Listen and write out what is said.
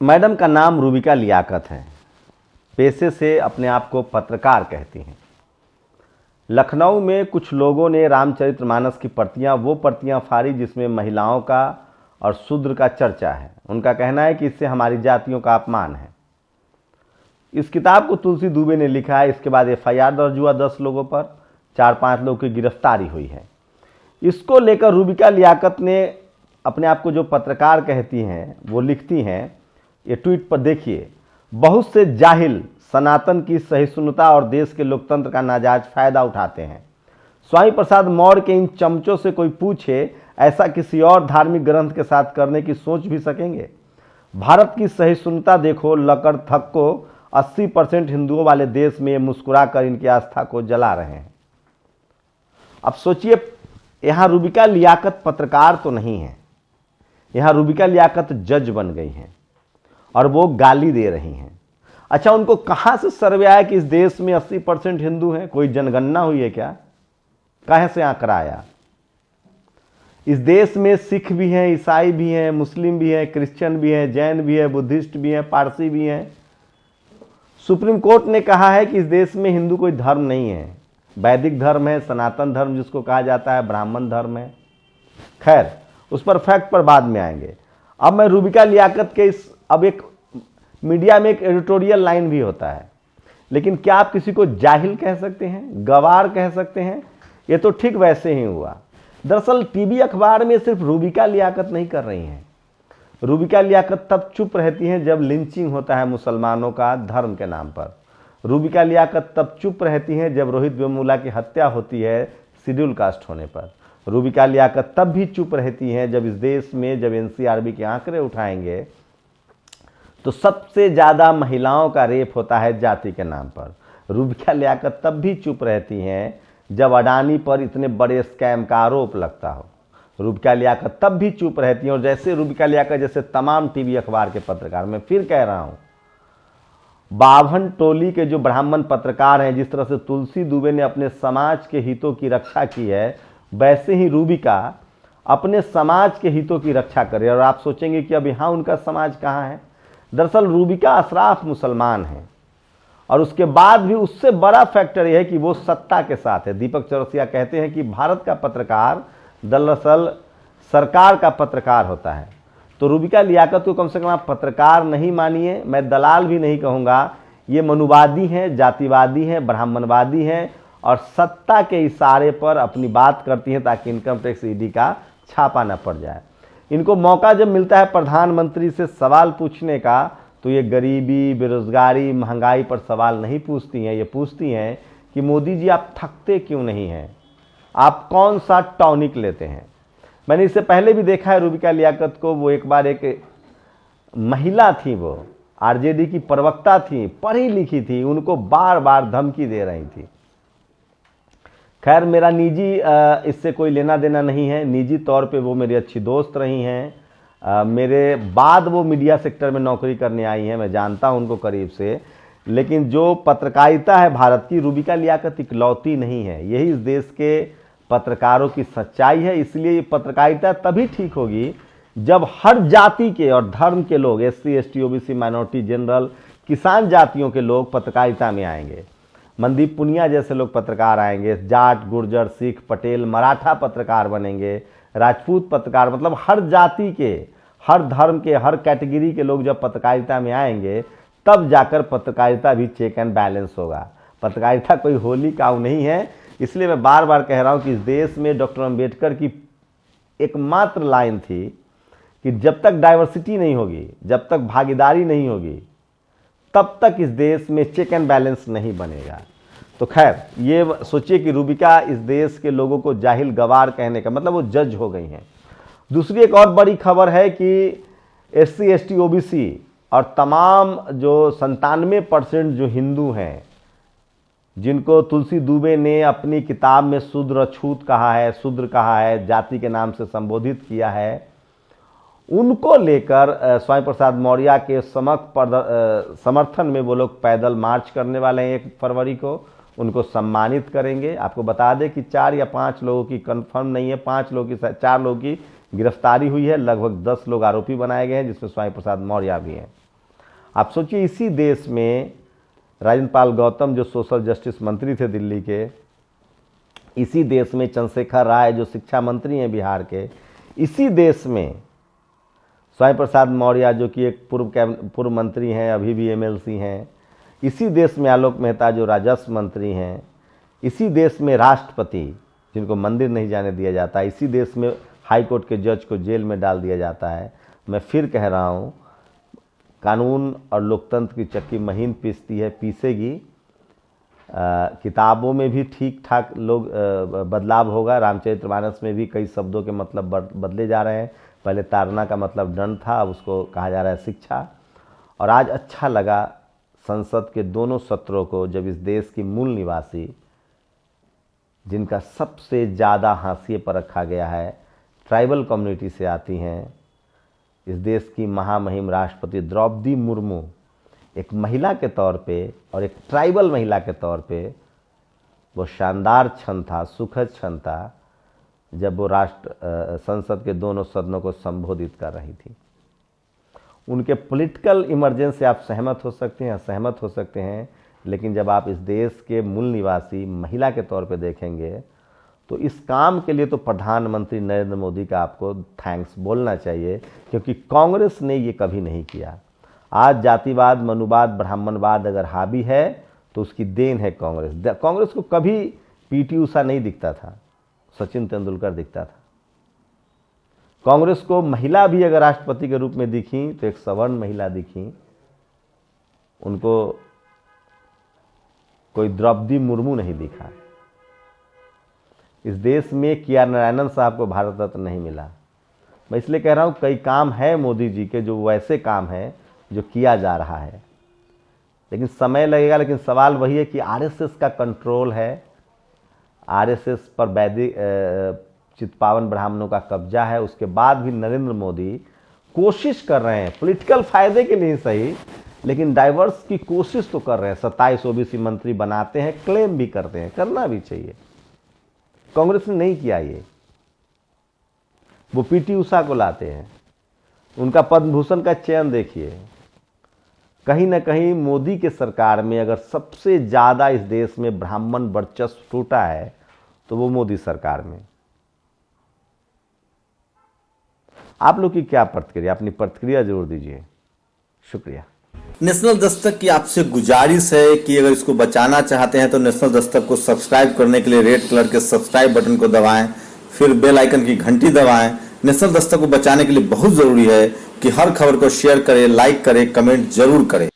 Madam का नाम रूबिका लियाकत है। पेशे से अपने आप को पत्रकार कहती हैं। लखनऊ में कुछ लोगों ने रामचरितमानस की वो प्रतियां फाड़ी जिसमें महिलाओं का और शूद्र का चर्चा है। उनका कहना है कि इससे हमारी जातियों का अपमान है। इस किताब को तुलसी दुबे ने लिखा है। इसके बाद FIR दर्ज हुआ 10 लोगों पर, 4-5 लोगों की गिरफ्तारी हुई है। इसको लेकर रूबिका लियाकत ने अपने आप को जो पत्रकार कहती हैं वो लिखती हैं। ये ट्वीट पर देखिए, बहुत से जाहिल सनातन की सहिष्णुता और देश के लोकतंत्र का नाजायज फायदा उठाते हैं। स्वामी प्रसाद मौर्य के इन चमचों से कोई पूछे ऐसा किसी और धार्मिक ग्रंथ के साथ करने की सोच भी सकेंगे? भारत की सहिष्णुता देखो, लकड़ थक को 80% हिंदुओं वाले देश में मुस्कुरा कर इनकी आस्था को जला रहे हैं। अब सोचिए, यहाँ रूबिका लियाकत पत्रकार तो नहीं है, यहाँ रूबिका लियाकत जज बन गई हैं और वो गाली दे रही हैं। अच्छा, उनको कहाँ से सर्वे आया कि इस देश में 80% हिंदू हैं? कोई जनगणना हुई है क्या? कहाँ से आंकड़ा आया? इस देश में सिख भी हैं, ईसाई भी हैं, मुस्लिम भी हैं, क्रिश्चियन भी हैं, जैन भी हैं, बुद्धिस्ट भी हैं, पारसी भी हैं। सुप्रीम कोर्ट ने कहा है कि इस देश में हिंदू कोई धर्म नहीं है। वैदिक धर्म है, सनातन धर्म जिसको कहा जाता है, ब्राह्मण धर्म है। खैर, उस पर फैक्ट पर बाद में आएंगे। अब मैं रूबिका लियाकत के अब एक मीडिया में एक एडिटोरियल लाइन भी होता है, लेकिन क्या आप किसी को जाहिल कह सकते हैं, गवार कह सकते हैं? ये तो ठीक वैसे ही हुआ। दरअसल टीवी अखबार में सिर्फ रूबिका लियाकत नहीं कर रही हैं। रूबिका लियाकत तब चुप रहती हैं जब लिंचिंग होता है मुसलमानों का धर्म के नाम पर। रूबिका लियाकत तब चुप रहती हैं जब रोहित वेमुला की हत्या होती है शेड्यूल कास्ट होने पर। रूबिका लियाकत तब भी चुप रहती हैं जब इस देश में जब NCRB के आंकड़े उठाएंगे तो सबसे ज़्यादा महिलाओं का रेप होता है जाति के नाम पर। रूबिका लियाकत तब भी चुप रहती हैं जब अडानी पर इतने बड़े स्कैम का आरोप लगता हो। रूबिका लियाकत तब भी चुप रहती हैं। और जैसे रूबिका लियाकत जैसे तमाम टीवी अखबार के पत्रकार, मैं फिर कह रहा हूँ, 52 टोली के जो ब्राह्मण पत्रकार हैं, जिस तरह से तुलसी दुबे ने अपने समाज के हितों की रक्षा की है, वैसे ही रूबिका अपने समाज के हितों की रक्षा करे। और आप सोचेंगे कि अब यहाँ उनका समाज कहाँ है? दरअसल रूबिका अशराफ मुसलमान हैं और उसके बाद भी उससे बड़ा फैक्टर यह है कि वो सत्ता के साथ है। दीपक चौरसिया कहते हैं कि भारत का पत्रकार दरअसल सरकार का पत्रकार होता है। तो रूबिका लियाकत को कम से कम आप पत्रकार नहीं मानिए, मैं दलाल भी नहीं कहूँगा। ये मनुवादी हैं, जातिवादी हैं, ब्राह्मणवादी हैं और सत्ता के इशारे पर अपनी बात करती हैं ताकि इनकम टैक्स ED का छापा न पड़ जाए। इनको मौका जब मिलता है प्रधानमंत्री से सवाल पूछने का तो ये गरीबी, बेरोजगारी, महंगाई पर सवाल नहीं पूछती हैं। ये पूछती हैं कि मोदी जी आप थकते क्यों नहीं हैं, आप कौन सा टॉनिक लेते हैं। मैंने इससे पहले भी देखा है रूबिका लियाकत को। वो एक बार एक महिला थी, वो RJD की प्रवक्ता थी, पढ़ी लिखी थी, उनको बार बार धमकी दे रही थी। खैर, मेरा निजी इससे कोई लेना देना नहीं है। निजी तौर पे वो मेरी अच्छी दोस्त रही हैं। मेरे बाद वो मीडिया सेक्टर में नौकरी करने आई हैं, मैं जानता हूं उनको करीब से। लेकिन जो पत्रकारिता है भारत की, रूबिका लियाकत इकलौती नहीं है। यही इस देश के पत्रकारों की सच्चाई है। इसलिए ये पत्रकारिता तभी ठीक होगी जब हर जाति के और धर्म के लोग, SC ST OBC minority, general, किसान जातियों के लोग पत्रकारिता में आएंगे। मनदीप पुनिया जैसे लोग पत्रकार आएंगे, जाट, गुर्जर, सिख, पटेल, मराठा पत्रकार बनेंगे, राजपूत पत्रकार, मतलब हर जाति के, हर धर्म के, हर कैटेगरी के लोग जब पत्रकारिता में आएंगे तब जाकर पत्रकारिता भी चेक एंड बैलेंस होगा। पत्रकारिता कोई होली काऊ नहीं है। इसलिए मैं बार बार कह रहा हूँ कि इस देश में डॉक्टर अम्बेडकर की एकमात्र लाइन थी कि जब तक डाइवर्सिटी नहीं होगी, जब तक भागीदारी नहीं होगी, तब तक इस देश में चेक एंड बैलेंस नहीं बनेगा। तो खैर, ये सोचिए कि रूबिका इस देश के लोगों को जाहिल गवार कहने का मतलब वो जज हो गई हैं। दूसरी एक और बड़ी खबर है कि SC ST OBC और तमाम जो 97% जो हिंदू हैं, जिनको तुलसी दुबे ने अपनी किताब में शूद्र अछूत कहा है, शूद्र कहा है, जाति के नाम से संबोधित किया है, उनको लेकर स्वामी प्रसाद मौर्य के समर्थन में वो लोग पैदल मार्च करने वाले हैं 1 फरवरी को। उनको सम्मानित करेंगे। आपको बता दें कि 4 या 5 लोगों की कंफर्म नहीं है, 4 लोगों की गिरफ्तारी हुई है। लगभग 10 लोग आरोपी बनाए गए हैं, जिसमें स्वामी प्रसाद मौर्य भी हैं। आप सोचिए, इसी देश में राजेंद्र पाल गौतम जो सोशल जस्टिस मंत्री थे दिल्ली के, इसी देश में चंद्रशेखर राय जो शिक्षा मंत्री हैं बिहार के, इसी देश में स्वामी प्रसाद मौर्य जो कि एक पूर्व मंत्री हैं, अभी भी एमएलसी हैं, इसी देश में आलोक मेहता जो राजस्व मंत्री हैं, इसी देश में राष्ट्रपति जिनको मंदिर नहीं जाने दिया जाता, इसी देश में हाई कोर्ट के जज को जेल में डाल दिया जाता है। मैं फिर कह रहा हूँ, कानून और लोकतंत्र की चक्की महीन पीसती है, पीसेगी। किताबों में भी ठीक ठाक लोग बदलाव होगा। रामचरितमानस में भी कई शब्दों के मतलब बदले जा रहे हैं। पहले ताड़ना का मतलब दंड था, अब उसको कहा जा रहा है शिक्षा। और आज अच्छा लगा संसद के दोनों सत्रों को, जब इस देश की मूल निवासी, जिनका सबसे ज़्यादा हाशिए पर रखा गया है, ट्राइबल कम्युनिटी से आती हैं, इस देश की महामहिम राष्ट्रपति द्रौपदी मुर्मू एक महिला के तौर पे और एक ट्राइबल महिला के तौर पे वो शानदार क्षण था, सुखद क्षण था, जब वो संसद के दोनों सदनों को संबोधित कर रही थी। उनके पॉलिटिकल इमरजेंस से आप सहमत हो सकते हैं, असहमत हो सकते हैं, लेकिन जब आप इस देश के मूल निवासी महिला के तौर पे देखेंगे तो इस काम के लिए तो प्रधानमंत्री नरेंद्र मोदी का आपको थैंक्स बोलना चाहिए, क्योंकि कांग्रेस ने ये कभी नहीं किया। आज जातिवाद, मनुवाद, ब्राह्मणवाद अगर हावी है तो उसकी देन है कांग्रेस। कांग्रेस को कभी पीटी उषा नहीं दिखता था, सचिन तेंदुलकर दिखता था। कांग्रेस को महिला भी अगर राष्ट्रपति के रूप में दिखी तो एक सवर्ण महिला दिखी, उनको कोई द्रौपदी मुर्मू नहीं दिखा। इस देश में के आर नारायणन साहब को भारत रत्न नहीं मिला। मैं इसलिए कह रहा हूँ, कई काम है मोदी जी के जो वैसे काम है जो किया जा रहा है, लेकिन समय लगेगा। लेकिन सवाल वही है कि आरएसएस का कंट्रोल है, आरएसएस पर वैदिक चित्पावन ब्राह्मणों का कब्जा है। उसके बाद भी नरेंद्र मोदी कोशिश कर रहे हैं, पॉलिटिकल फायदे के लिए सही, लेकिन डाइवर्स की कोशिश तो कर रहे हैं। 27 ओबीसी मंत्री बनाते हैं, क्लेम भी करते हैं, करना भी चाहिए। कांग्रेस ने नहीं किया ये। वो पीटी उषा को लाते हैं, उनका पद्म भूषण का चयन देखिए। कहीं ना कहीं मोदी के सरकार में अगर सबसे ज़्यादा इस देश में ब्राह्मण वर्चस्व टूटा है तो वो मोदी सरकार में। आप लोग की क्या प्रतिक्रिया, अपनी प्रतिक्रिया जरूर दीजिए। शुक्रिया। नेशनल दस्तक की आपसे गुजारिश है कि अगर इसको बचाना चाहते हैं तो नेशनल दस्तक को सब्सक्राइब करने के लिए रेड कलर के सब्सक्राइब बटन को दबाएं, फिर बेल आइकन की घंटी दबाएं। नेशनल दस्तक को बचाने के लिए बहुत जरूरी है कि हर खबर को शेयर करें, लाइक करें, कमेंट जरूर करें।